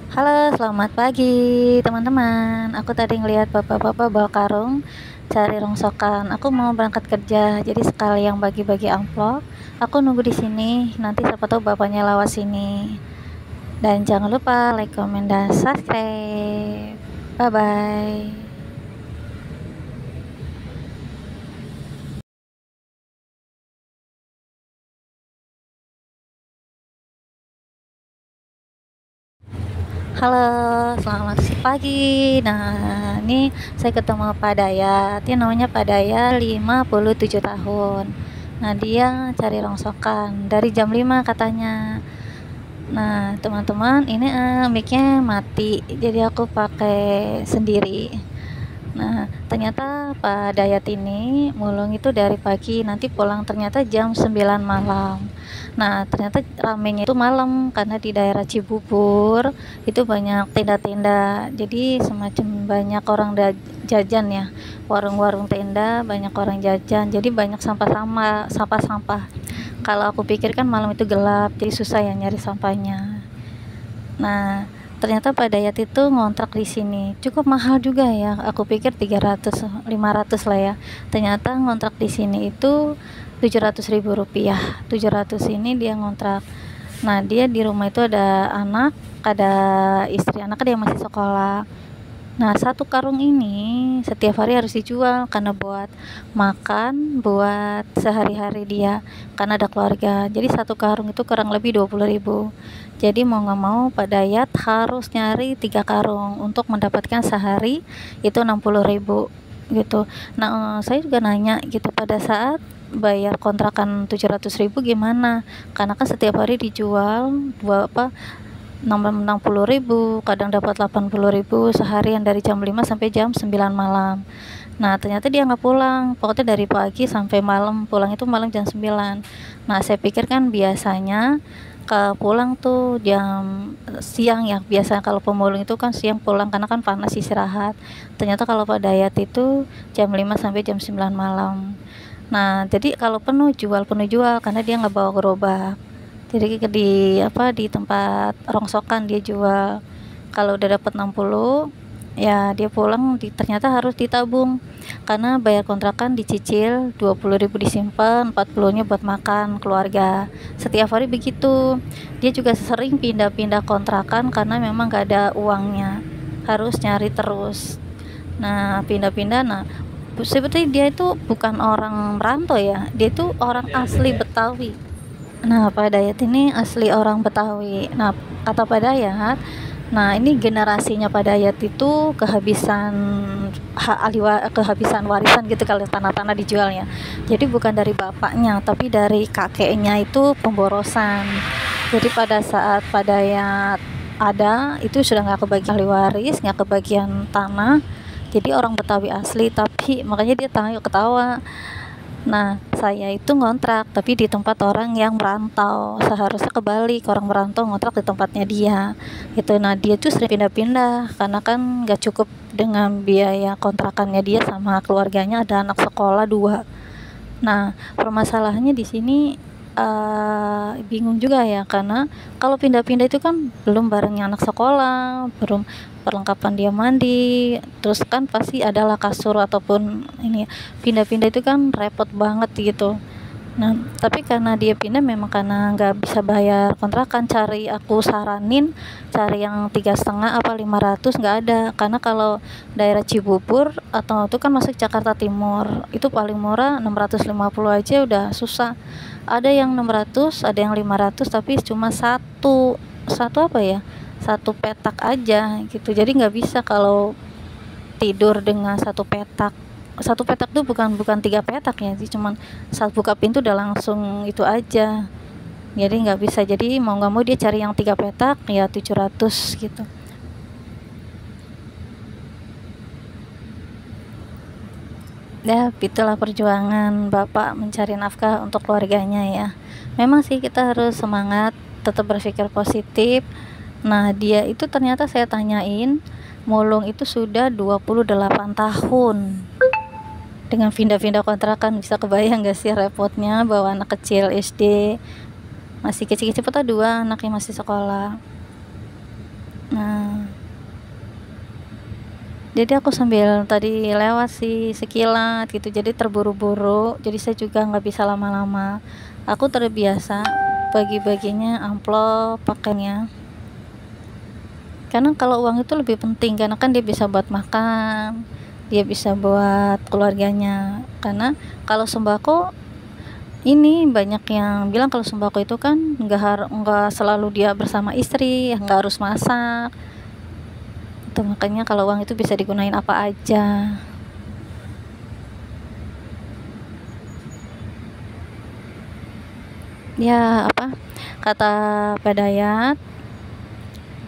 Halo, selamat pagi teman-teman. Aku tadi ngelihat bapak-bapak bawa karung cari rongsokan. Aku mau berangkat kerja, jadi sekali yang bagi-bagi amplop. Aku nunggu di sini. Nanti siapa tahu bapaknya lewat sini. Dan jangan lupa like, comment, dan subscribe. Bye bye. Halo, selamat pagi. Nah, ini saya ketemu Pak Dayat. Dia namanya Pak Dayat, 57 tahun. Nah, dia cari rongsokan dari jam 5 katanya. Nah, teman-teman, ini mic-nya mati. Jadi aku pakai sendiri. Nah, ternyata Pak Dayat ini mulung itu dari pagi, nanti pulang ternyata jam 9 malam. Nah, ternyata ramenya itu malam karena di daerah Cibubur itu banyak tenda-tenda. Jadi semacam banyak orang jajan ya. Warung-warung tenda, banyak orang jajan. Jadi banyak sampah-sampah. Kalau aku pikir kan malam itu gelap, jadi susah ya nyari sampahnya. Nah, ternyata Pak Dayat itu ngontrak di sini. Cukup mahal juga ya. Aku pikir 300, 500 lah ya. Ternyata ngontrak di sini itu 700.000 rupiah. 700 ini dia ngontrak. Nah, dia di rumah itu ada anak, ada istri, anaknya dia masih sekolah. Nah, satu karung ini setiap hari harus dijual karena buat makan, buat sehari-hari dia, karena ada keluarga. Jadi satu karung itu kurang lebih 20.000. Jadi mau nggak mau Pak Dayat harus nyari 3 karung untuk mendapatkan sehari itu 60.000 gitu. Nah, saya juga nanya gitu pada saat bayar kontrakan 700.000 gimana? Karena kan setiap hari dijual dua apa 60.000, kadang dapat 80.000 seharian dari jam 5 sampai jam 9 malam. Nah, ternyata dia nggak pulang, pokoknya dari pagi sampai malam, pulang itu malam jam 9. Nah, saya pikir kan biasanya ke pulang tuh jam siang ya, biasa kalau pemulung itu kan siang pulang karena kan panas istirahat. Ternyata kalau Pak Dayat itu jam 5 sampai jam 9 malam. Nah, jadi kalau penuh jual karena dia nggak bawa gerobak. Jadi di tempat rongsokan dia jual. Kalau udah dapat 60 ya dia pulang ternyata harus ditabung karena bayar kontrakan dicicil 20.000 disimpan, 40-nya buat makan keluarga. Setiap hari begitu. Dia juga sering pindah-pindah kontrakan karena memang gak ada uangnya. Harus nyari terus. Nah, pindah-pindah. Nah, sebetulnya dia itu bukan orang merantau ya. Dia itu orang asli Betawi. Nah, Pak Dayat ini asli orang Betawi. Nah, kata Pak Dayat, nah ini generasinya Pak Dayat itu kehabisan warisan gitu kalau tanah-tanah dijualnya. Jadi bukan dari bapaknya, tapi dari kakeknya itu pemborosan. Jadi pada saat Pak Dayat ada, itu sudah nggak kebagian ahli waris, nggak kebagian tanah. Jadi orang Betawi asli, tapi makanya dia ketawa. Nah, saya itu ngontrak, tapi di tempat orang yang merantau. Seharusnya kebalik, orang merantau ngontrak di tempatnya dia. Itu, nah dia tuh sering pindah-pindah karena kan gak cukup dengan biaya kontrakannya dia sama keluarganya, ada anak sekolah 2. Nah, permasalahannya di sini bingung juga ya karena kalau pindah-pindah itu kan belum barengnya anak sekolah, belum perlengkapan dia mandi, terus kan pasti adalah kasur ataupun ini pindah-pindah itu kan repot banget gitu. Nah, tapi karena dia pindah memang karena nggak bisa bayar kontrakan, aku saranin cari yang 3,5 apa 500 nggak ada, karena kalau daerah Cibubur atau itu kan masuk Jakarta Timur itu paling murah 650 aja udah susah. Ada yang 600, ada yang 500, tapi cuma satu satu apa ya satu petak aja gitu, jadi nggak bisa kalau tidur dengan satu petak tuh bukan bukan 3 petak ya, jadi cuman saat buka pintu udah langsung itu aja, jadi nggak bisa. Jadi mau nggak mau dia cari yang 3 petak ya 700 gitu. Ya, itulah perjuangan bapak mencari nafkah untuk keluarganya ya. Memang sih kita harus semangat, tetap berpikir positif. Nah, dia itu ternyata saya tanyain, mulung itu sudah 28 tahun. Dengan pindah-pindah kontrakan, bisa kebayang gak sih repotnya bawa anak kecil SD, masih kecil-kecil, 2 anaknya masih sekolah. Nah, Jadi aku sambil tadi lewat sih sekilas gitu, jadi terburu-buru, jadi saya juga nggak bisa lama-lama. Aku terbiasa bagi-baginya amplop pakainya, karena kalau uang itu lebih penting, karena kan dia bisa buat makan, dia bisa buat keluarganya. Karena kalau sembako ini banyak yang bilang kalau sembako itu kan nggak selalu dia bersama istri, nggak harus masak itu, makanya kalau uang itu bisa digunain apa aja. Ya apa kata Pak Dayat,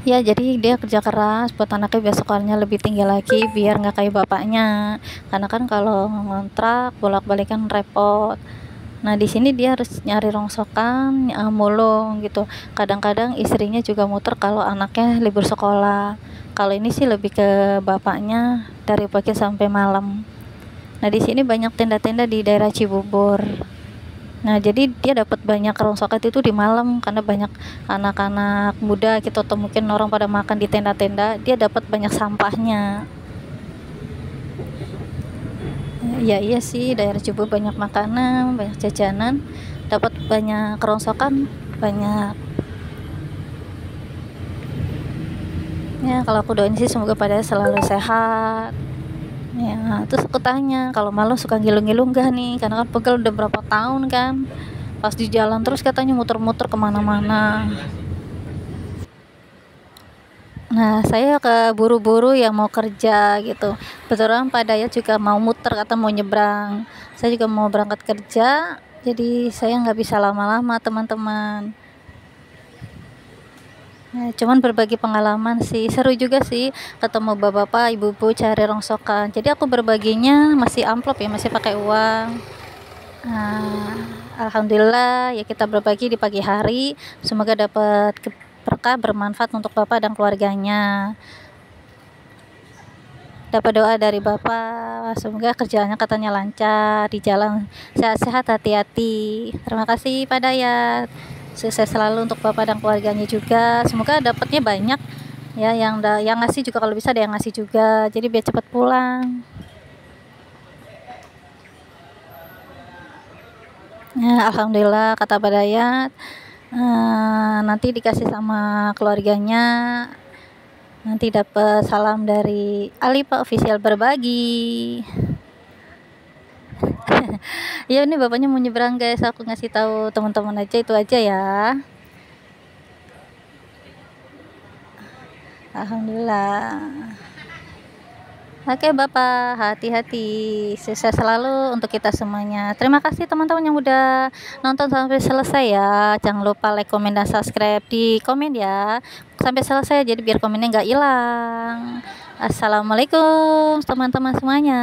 ya jadi dia kerja keras buat anaknya biar sekolahnya lebih tinggi lagi, biar nggak kayak bapaknya, karena kan kalau ngontrak bolak-balik kan repot. Nah di sini dia harus nyari rongsokan, mulung gitu. Kadang-kadang istrinya juga muter kalau anaknya libur sekolah. Kalau ini sih lebih ke bapaknya dari pagi sampai malam. Nah di sini banyak tenda-tenda di daerah Cibubur. Nah jadi dia dapat banyak rongsokan itu di malam, karena banyak anak-anak muda gitu, atau mungkin orang pada makan di tenda-tenda, dia dapat banyak sampahnya. Ya iya sih, daerah Cibubur banyak makanan, banyak jajanan, dapat banyak kerongsokan, banyak. Ya kalau aku doain sih semoga pada selalu sehat. Ya terus aku tanya, kalau malam suka ngilu-ngilu enggak nih, karena kan pegel udah berapa tahun kan, pas di jalan terus katanya muter-muter kemana-mana. Nah saya keburu-buru yang mau kerja gitu, kebetulan Pak Dayat juga mau muter, kata mau nyebrang, saya juga mau berangkat kerja, jadi saya nggak bisa lama-lama teman-teman. Nah, cuman berbagi pengalaman sih, seru juga sih ketemu bapak-bapak, ibu-ibu cari rongsokan. Jadi aku berbaginya masih amplop ya, masih pakai uang. Nah, alhamdulillah ya kita berbagi di pagi hari, semoga dapat berkah bermanfaat untuk bapak dan keluarganya. Dapat doa dari bapak, semoga kerjaannya katanya lancar di jalan, sehat-sehat, hati-hati. Terima kasih Pak Dayat, sukses selalu untuk bapak dan keluarganya juga, semoga dapatnya banyak ya, yang ngasih juga kalau bisa ada yang ngasih juga, jadi biar cepat pulang. Ya, alhamdulillah kata Pak Dayat, nanti dikasih sama keluarganya, nanti dapat salam dari Alipa Official Berbagi. Ya ini bapaknya mau nyebrang guys, aku ngasih tahu teman-teman aja, itu aja ya. Alhamdulillah. Oke bapak, hati-hati, sukses selalu untuk kita semuanya. Terima kasih teman-teman yang udah nonton sampai selesai ya, jangan lupa like, komen, dan subscribe di komen ya sampai selesai, jadi biar komennya nggak hilang. Assalamualaikum teman-teman semuanya.